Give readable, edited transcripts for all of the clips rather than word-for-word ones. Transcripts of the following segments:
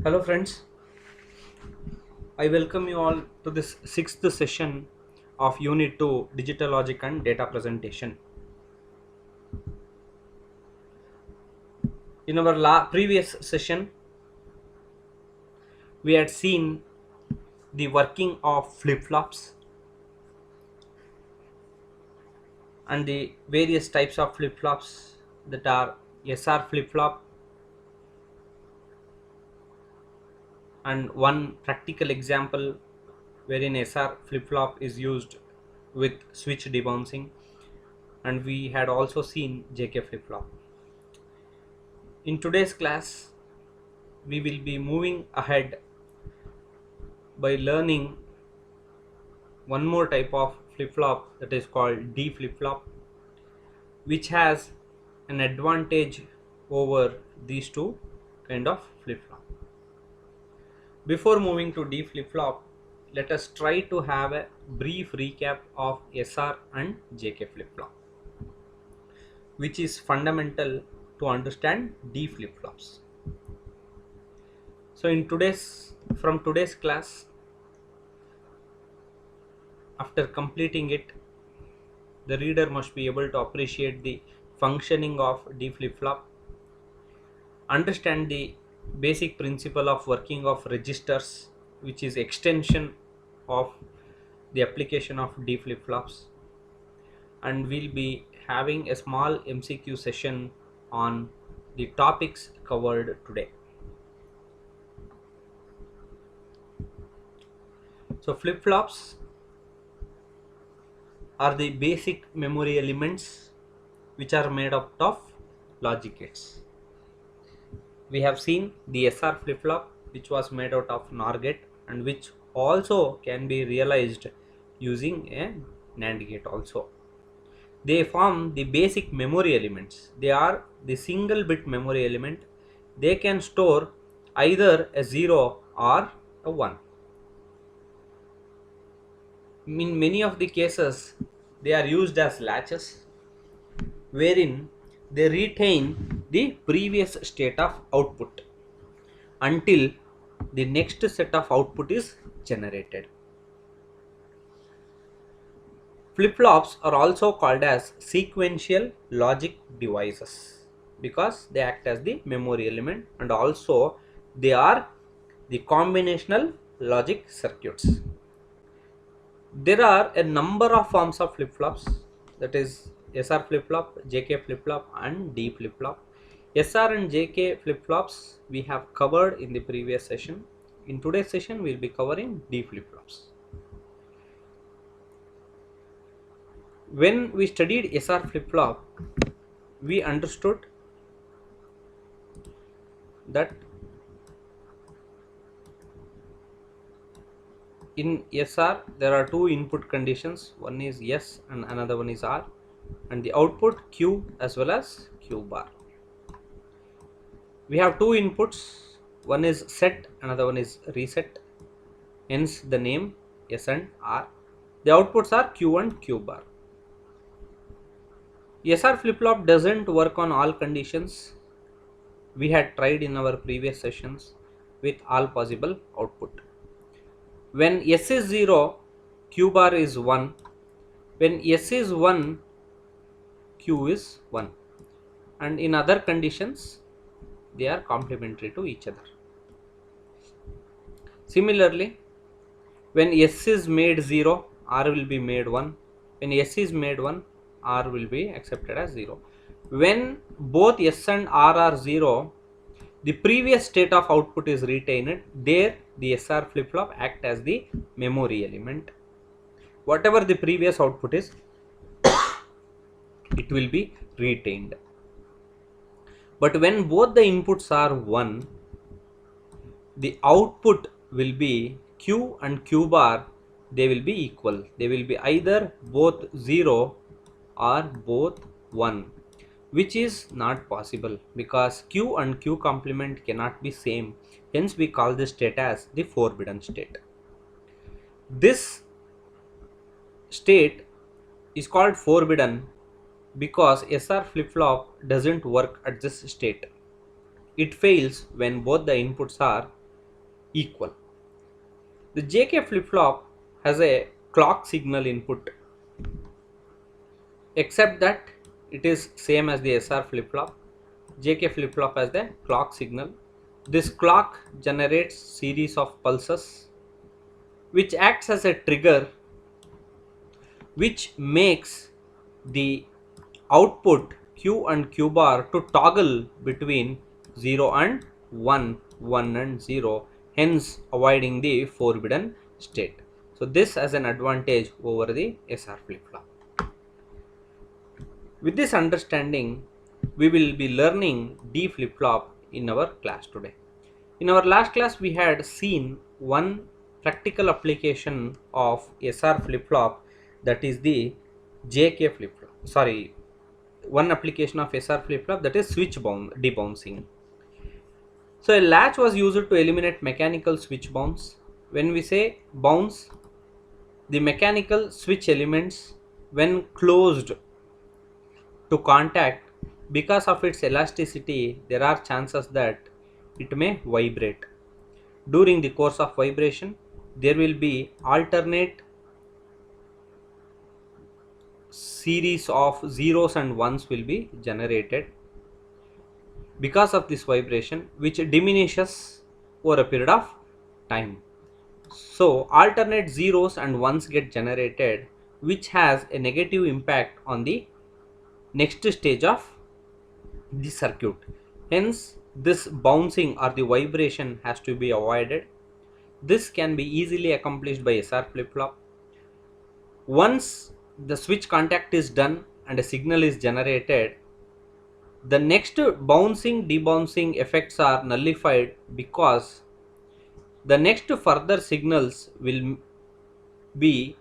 Hello friends, I welcome you all to this sixth session of Unit 2 Digital Logic and Data Presentation. In our previous session, we had seen the working of flip-flops and the various types of flip-flops that are SR flip-flop, and one practical example wherein SR flip-flop is used with switch debouncing, and we had also seen JK flip-flop. In today's class, we will be moving ahead by learning one more type of flip-flop, that is called D flip-flop, which has an advantage over these two kind of flip-flop. Before moving to D flip-flop, let us try to have a brief recap of SR and JK flip-flop, which is fundamental to understand D flip-flops. So from today's class, after completing it, the reader must be able to appreciate the functioning of D flip-flop, understand the basic principle of working of registers, which is extension of the application of D flip-flops, and we'll be having a small MCQ session on the topics covered today. So flip-flops are the basic memory elements which are made up of logic gates. We have seen the SR flip-flop, which was made out of NOR gate and which also can be realized using a NAND gate also. They form the basic memory elements. They are the single bit memory element. They can store either a 0 or a 1. In many of the cases, they are used as latches, wherein they retain the previous state of output until the next set of output is generated. Flip-flops are also called as sequential logic devices because they act as the memory element, and also they are the combinational logic circuits. There are a number of forms of flip-flops, that is SR flip-flop, JK flip-flop and D flip-flop. SR and JK flip-flops we have covered in the previous session. In today's session we will be covering D flip-flops. When we studied SR flip-flop, we understood that in SR there are two input conditions, one is S and another one is R, and the output Q as well as Q bar. We have two inputs, one is set, another one is reset, hence the name S and R. The outputs are Q and Q bar. SR flip-flop doesn't work on all conditions. We had tried in our previous sessions with all possible output. When S is 0, Q bar is 1. When S is 1, Q is 1. And in other conditions, they are complementary to each other. Similarly, when S is made 0, R will be made 1. When S is made 1, R will be accepted as 0. When both S and R are 0, the previous state of output is retained. There the SR flip-flop act as the memory element. Whatever the previous output is, it will be retained. But when both the inputs are 1, the output will be Q and Q bar, they will be equal. They will be either both 0 or both 1, which is not possible because Q and Q complement cannot be same. Hence we call this state as the forbidden state. This state is called forbidden because SR flip-flop doesn't work at this state. It fails when both the inputs are equal. The JK flip-flop has a clock signal input, except that it is same as the SR flip-flop. JK flip-flop has the clock signal. This clock generates series of pulses which acts as a trigger, which makes the output Q and Q bar to toggle between 0 and 1, 1 and 0, hence avoiding the forbidden state. So this has an advantage over the SR flip-flop. With this understanding, we will be learning D flip-flop in our class today. In our last class, we had seen one practical application of SR flip-flop, that is the JK flip-flop. Sorry, one application of SR flip-flop, that is switch debouncing. So a latch was used to eliminate mechanical switch bounce. When we say bounce, the mechanical switch elements, when closed to contact, because of its elasticity, there are chances that it may vibrate. During the course of vibration, there will be alternate series of zeros and ones will be generated because of this vibration, which diminishes over a period of time. So alternate zeros and ones get generated, which has a negative impact on the next stage of the circuit. Hence this bouncing or the vibration has to be avoided. This can be easily accomplished by SR flip-flop. Once the switch contact is done and a signal is generated, the next bouncing debouncing effects are nullified, because the next further signals will be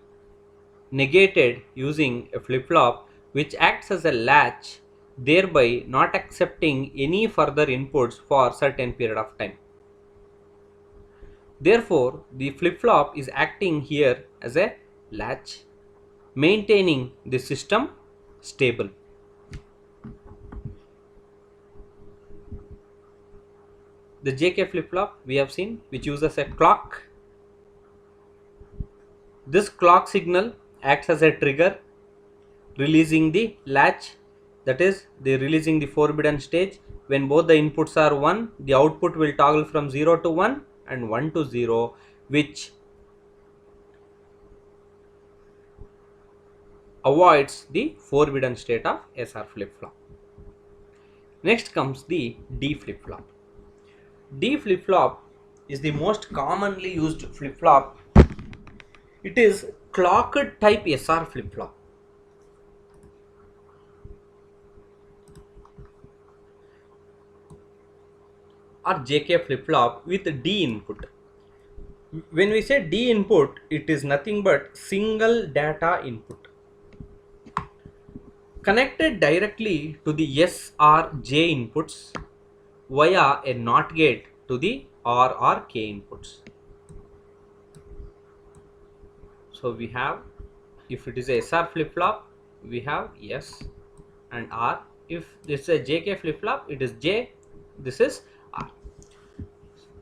negated using a flip-flop which acts as a latch, thereby not accepting any further inputs for certain period of time. Therefore, the flip-flop is acting here as a latch, maintaining the system stable. The JK flip-flop we have seen, which uses a clock. This clock signal acts as a trigger, releasing the latch, that is the releasing the forbidden stage. When both the inputs are 1, the output will toggle from 0 to 1 and 1 to 0, which avoids the forbidden state of SR flip-flop. Next comes the D flip-flop. D flip-flop is the most commonly used flip-flop. It is clocked type SR flip-flop. Or JK flip-flop with D input. When we say D input, it is nothing but single data input connected directly to the S or J inputs via a NOT gate to the R or K inputs. So we have, if it is a SR flip-flop, we have S and R. If this is a JK flip-flop, it is J, this is R.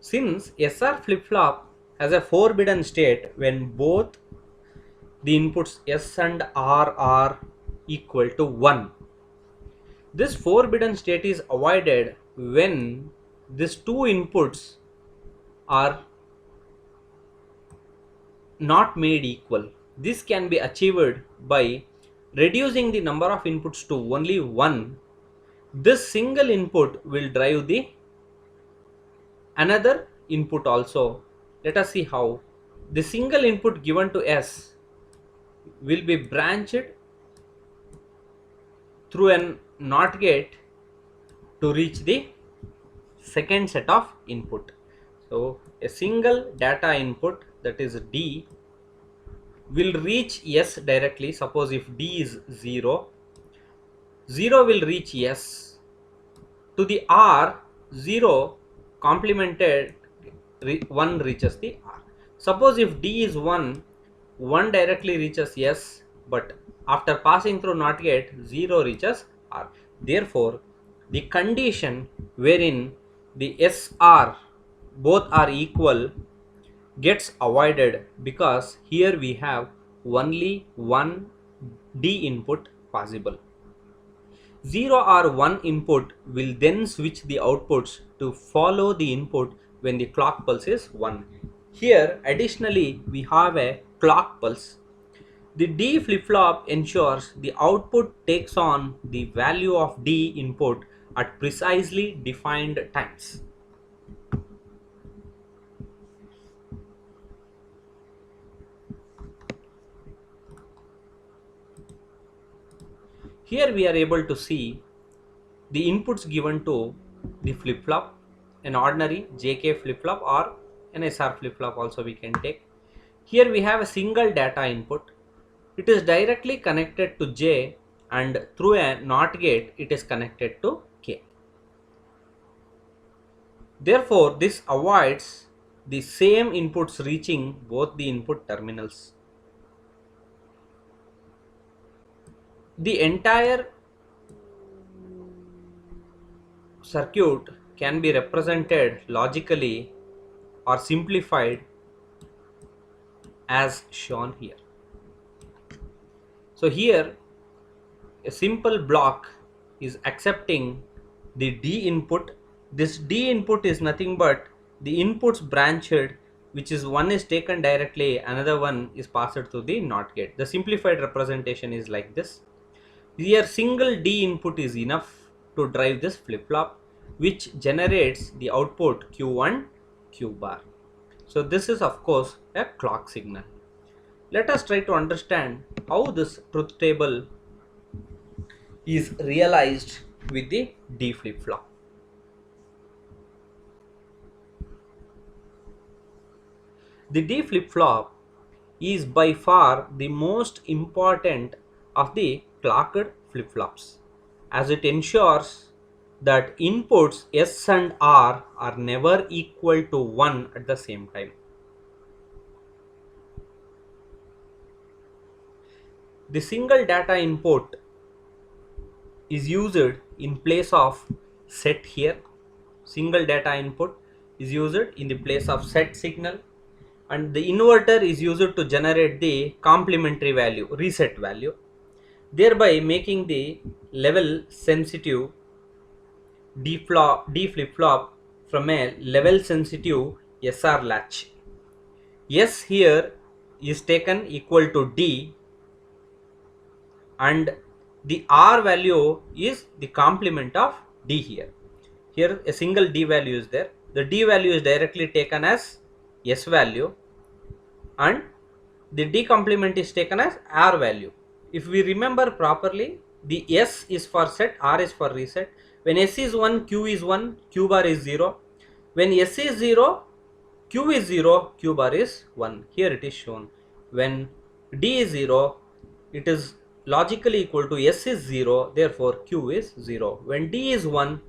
Since SR flip-flop has a forbidden state when both the inputs S and R are equal to 1. This forbidden state is avoided when these two inputs are not made equal. This can be achieved by reducing the number of inputs to only 1. This single input will drive the another input also. Let us see how. The single input given to S will be branched through a NOT gate to reach the second set of input. So a single data input, that is D, will reach S directly. Suppose if D is 0, 0 will reach S. To the R, 0 complemented 1 reaches the R. Suppose if D is 1, 1 directly reaches S, but after passing through NOT gate, 0 reaches R. Therefore, the condition wherein the SR both are equal gets avoided because here we have only one D input possible. 0 or 1 input will then switch the outputs to follow the input when the clock pulse is 1. Here additionally we have a clock pulse. The D flip-flop ensures the output takes on the value of D input at precisely defined times. Here we are able to see the inputs given to the flip-flop, an ordinary JK flip-flop or an SR flip-flop also we can take. Here we have a single data input. It is directly connected to J, and through a NOT gate it is connected to K. Therefore, this avoids the same inputs reaching both the input terminals. The entire circuit can be represented logically or simplified as shown here. So here a simple block is accepting the D input. This D input is nothing but the inputs branched, which is one is taken directly, another one is passed through the NOT gate. The simplified representation is like this. Here single D input is enough to drive this flip-flop, which generates the output Q1, Q bar. So this is of course a clock signal. Let us try to understand how this truth table is realized with the D flip-flop. The D flip-flop is by far the most important of the clocked flip-flops, as it ensures that inputs S and R are never equal to 1 at the same time. The single data input is used in place of set here. Single data input is used in the place of set signal, and the inverter is used to generate the complementary value, reset value, thereby making the level sensitive D flip-flop from a level sensitive SR latch. S here is taken equal to D, and the R value is the complement of D here. Here a single D value is there. The D value is directly taken as S value, and the D complement is taken as R value. If we remember properly, the S is for set, R is for reset. When S is 1, Q is 1, Q bar is 0. When S is 0, Q is 0, Q bar is 1. Here it is shown. When D is 0, it is logically equal to S is 0, therefore Q is 0. When D is 1,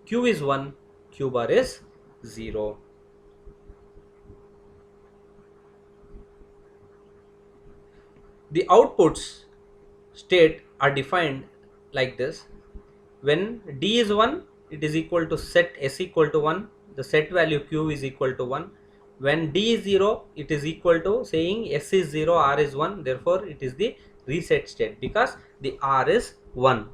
Q is 1, Q bar is 0. The outputs state are defined like this. When D is 1, it is equal to set S equal to 1, the set value Q is equal to 1. When D is 0, it is equal to saying S is 0, R is 1, therefore it is the reset state because the R is 1.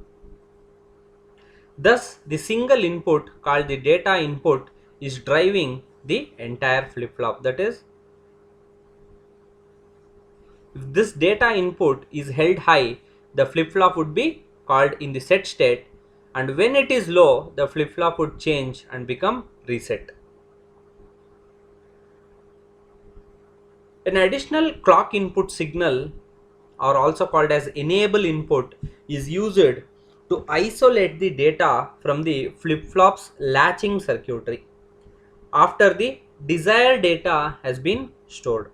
Thus the single input called the data input is driving the entire flip-flop. That is, if this data input is held high, the flip-flop would be called in the set state, and when it is low, the flip-flop would change and become reset. An additional clock input signal, or also called as enable input, is used to isolate the data from the flip-flop's latching circuitry after the desired data has been stored.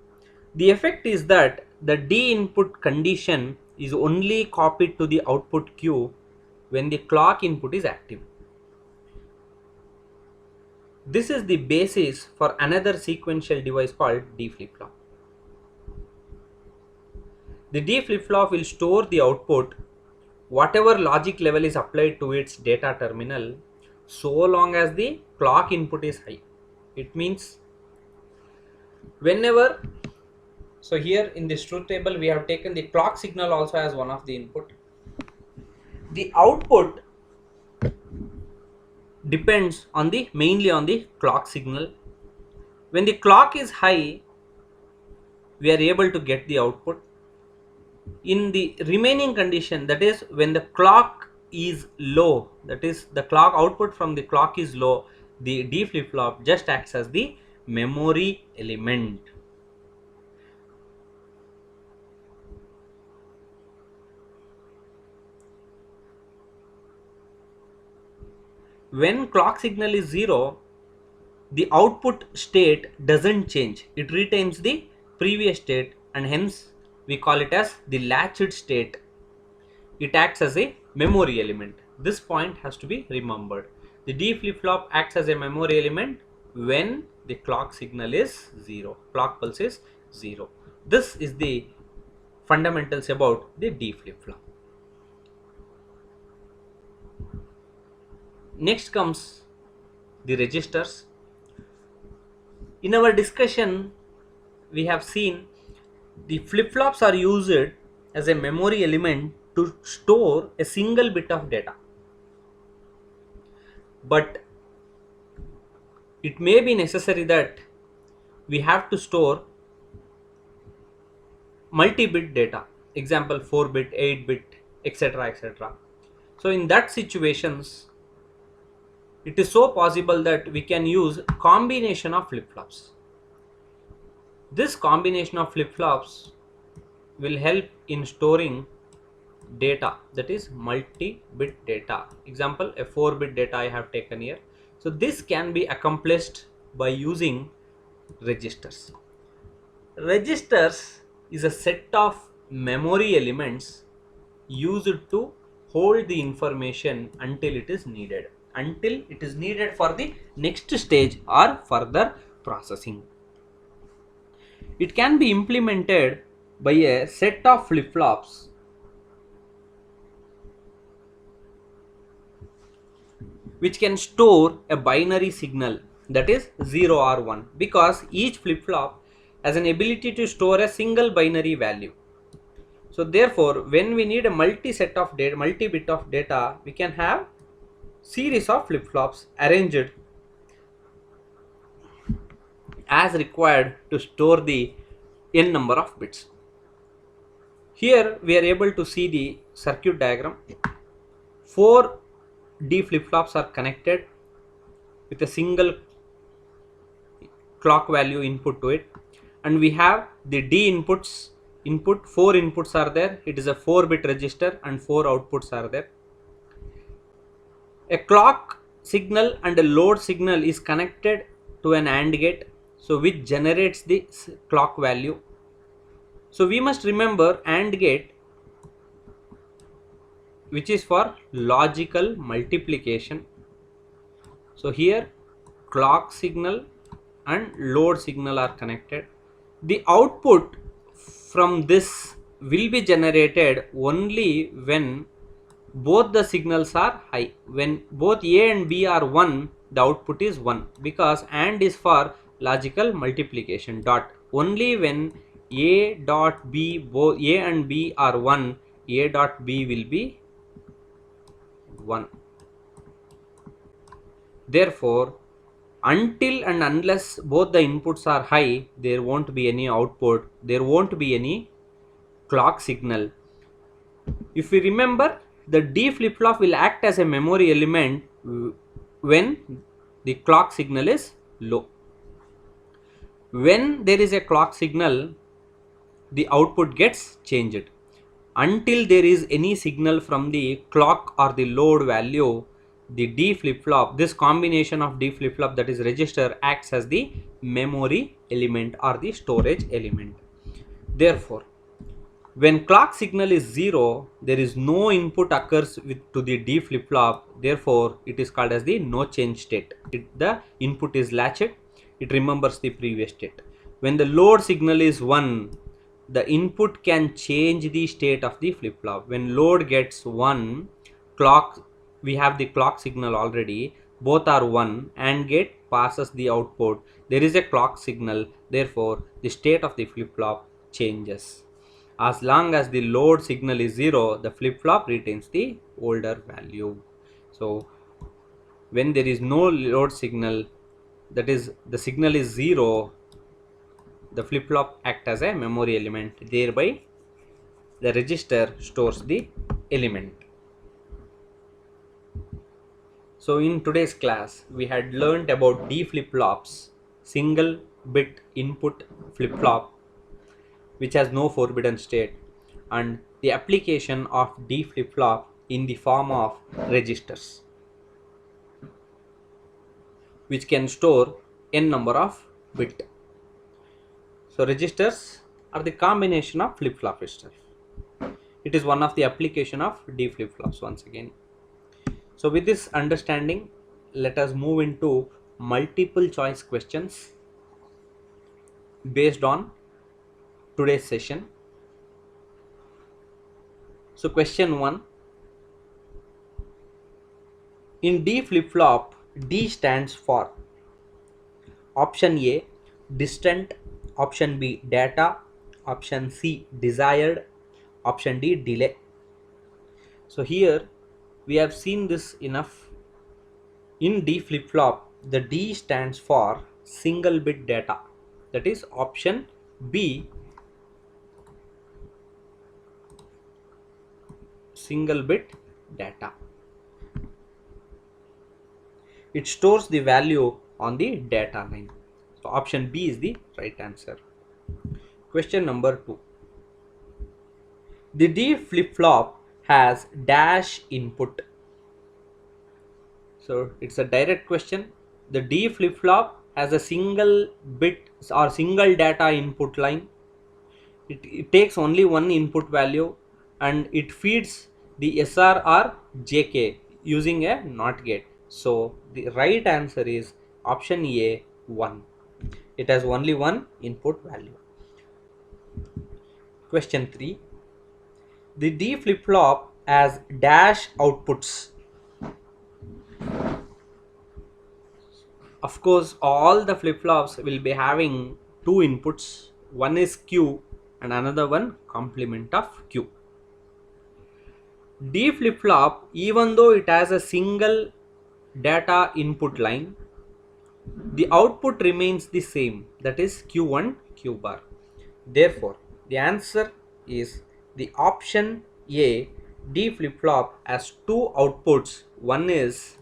The effect is that the D input condition is only copied to the output Q when the clock input is active. This is the basis for another sequential device called D flip-flop. The D flip-flop will store the output whatever logic level is applied to its data terminal so long as the clock input is high. It means Whenever, so here in this truth table we have taken the clock signal also as one of the input. The output depends on the mainly on the clock signal. When the clock is high, we are able to get the output. In the remaining condition, that is when the clock is low, that is the clock output from the clock is low, the D flip flop just acts as the memory element. When clock signal is 0, the output state doesn't change, it retains the previous state, and hence we call it as the latched state. It acts as a memory element. This point has to be remembered. The D flip flop acts as a memory element when the clock signal is 0, clock pulse is 0. This is the fundamentals about the D flip flop. Next comes the registers. In our discussion, we have seen the flip flops are used as a memory element to store a single bit of data, but it may be necessary that we have to store multi-bit data, example 4-bit, 8-bit, etc., etc. So in that situations, it is so possible that we can use combination of flip-flops. This combination of flip-flops will help in storing data, that is multi-bit data. Example, a 4-bit data I have taken here. So this can be accomplished by using registers. Registers is a set of memory elements used to hold the information until it is needed, for the next stage or further processing. It can be implemented by a set of flip-flops which can store a binary signal, that is 0 or 1, because each flip-flop has an ability to store a single binary value. So therefore, when we need a multi-bit of data, we can have series of flip-flops arranged as required to store the n number of bits. Here we are able to see the circuit diagram. 4 D flip-flops are connected with a single clock value input to it, and we have the D inputs. 4 inputs are there. It is a 4-bit register and 4 outputs are there. A clock signal and a load signal is connected to an AND gate, so which generates the clock value. So we must remember AND gate, which is for logical multiplication. So here clock signal and load signal are connected. The output from this will be generated only when both the signals are high. When both A and B are 1, the output is 1, because AND is for logical multiplication. Dot. Only when A dot B, both A and B are 1, A dot B will be 1. Therefore, until and unless both the inputs are high, there won't be any output, there won't be any clock signal. If we remember, the D flip-flop will act as a memory element when the clock signal is low. When there is a clock signal, the output gets changed. Until there is any signal from the clock or the load value, the D flip-flop, this combination of D flip-flop, that is register, acts as the memory element or the storage element. Therefore, when clock signal is 0, there is no input occurs to the D flip-flop. Therefore, it is called as the no change state. The input is latched, it remembers the previous state. When the load signal is 1, the input can change the state of the flip-flop. When load gets 1, clock, we have the clock signal already, both are 1, AND gate passes the output, there is a clock signal, therefore the state of the flip-flop changes. As long as the load signal is 0, the flip-flop retains the older value. So when there is no load signal, that is the signal is 0, the flip-flop act as a memory element, thereby the register stores the element. So in today's class, we had learnt about D flip-flops, single bit input flip-flop which has no forbidden state, and the application of D flip-flop in the form of registers which can store n number of bit. So registers are the combination of flip-flop itself. It is one of the application of D flip-flops once again. So with this understanding, let us move into multiple choice questions based on today's session. So question 1, in D flip-flop, D stands for option A distant, option B data, option C desired, option D delay. So here we have seen this enough. In D flip-flop, the D stands for single bit data, that is option B, single bit data. It stores the value on the data line. So option B is the right answer. Question number 2. The D flip-flop has dash input. So it's a direct question. The D flip-flop has a single bit or single data input line. It takes only one input value and it feeds the SR or JK using a NOT gate. So the right answer is option A, 1. It has only one input value. Question 3. The D flip-flop has dash outputs. Of course, all the flip-flops will be having two inputs. One is Q and another one complement of Q. D flip-flop, even though it has a single data input line, the output remains the same, that is Q1 Q bar. Therefore, the answer is the option A. D flip-flop has two outputs. One is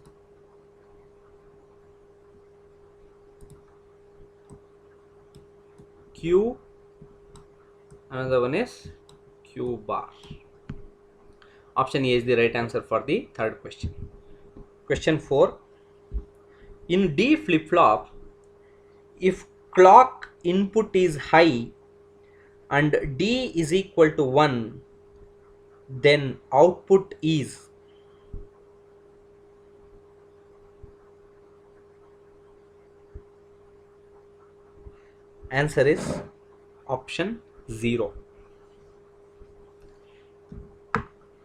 Q, another one is Q bar. Option A is the right answer for the third question. Question 4. In D flip-flop, if clock input is high and D is equal to 1, then output is answer is option 0.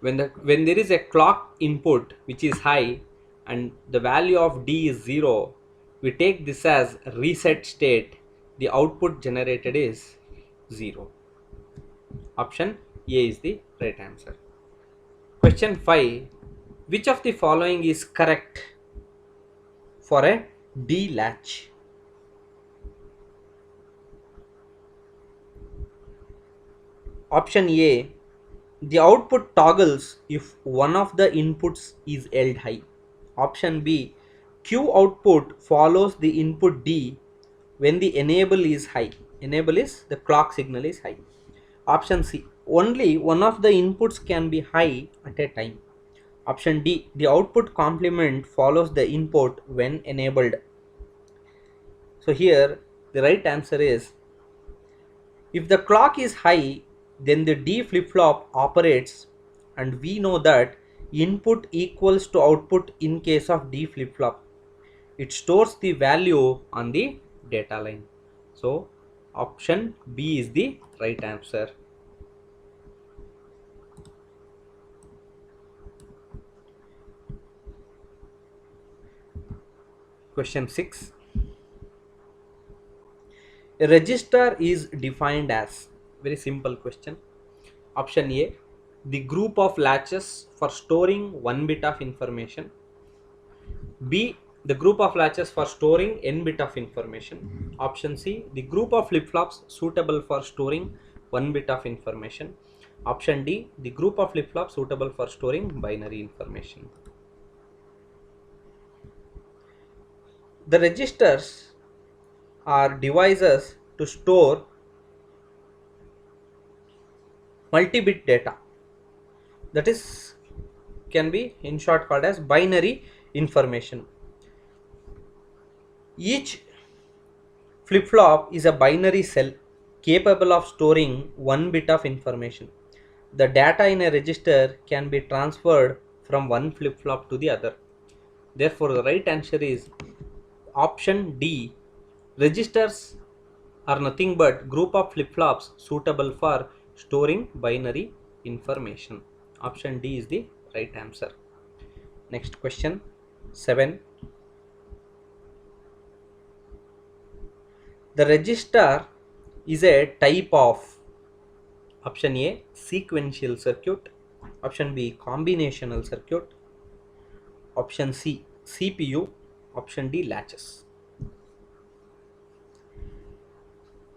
When there is a clock input which is high and the value of D is 0, we take this as reset state. The output generated is 0. Option A is the right answer. Question 5. Which of the following is correct for a D latch? Option A, the output toggles if one of the inputs is held high. Option B, Q output follows the input D when the enable is high. Enable is the clock signal is high. Option C, only one of the inputs can be high at a time. Option D, the output complement follows the input when enabled. So here the right answer is, if the clock is high, then the D flip-flop operates, and we know that input equals to output in case of D flip-flop. It stores the value on the data line. So option B is the right answer. Question 6. A register is defined as, very simple question. Option A, the group of latches for storing one bit of information. B, the group of latches for storing n bit of information. Option C, the group of flip-flops suitable for storing one bit of information. Option D, the group of flip-flops suitable for storing binary information. The registers are devices to store multi-bit data, that is can be in short called as binary information. Each flip-flop is a binary cell capable of storing one bit of information. The data in a register can be transferred from one flip-flop to the other. Therefore, the right answer is option D. Registers are nothing but group of flip-flops suitable for storing binary information. Option D is the right answer. Next question 7. The register is a type of, option A, sequential circuit, option B, combinational circuit, option C, CPU, option D, latches.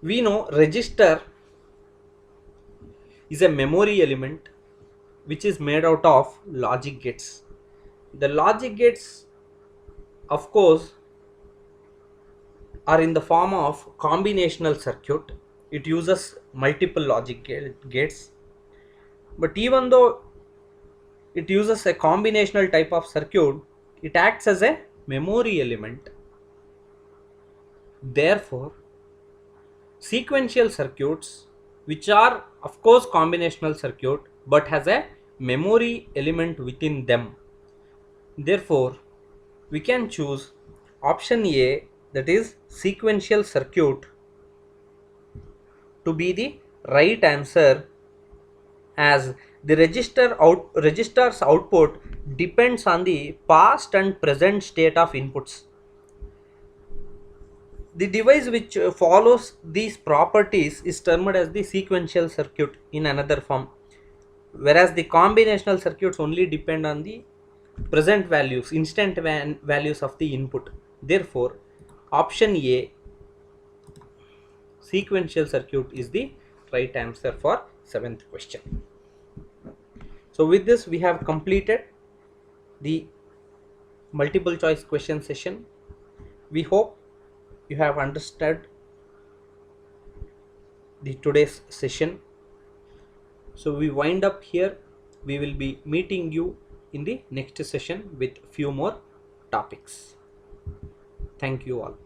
We know register is a memory element which is made out of logic gates. The logic gates, of course, are in the form of combinational circuit. It uses multiple logic gates, but even though it uses a combinational type of circuit, it acts as a memory element. Therefore, sequential circuits, which are of course combinational circuit but has a memory element within them, therefore we can choose option A, that is sequential circuit, to be the right answer, as the register's output depends on the past and present state of inputs. The device which follows these properties is termed as the sequential circuit in another form, whereas the combinational circuits only depend on the present values, instant values of the input. Therefore, option A, sequential circuit, is the right answer for 7th question. So with this we have completed the multiple choice question session. We hope you have understood the today's session. So we wind up here. We will be meeting you in the next session with few more topics. Thank you all.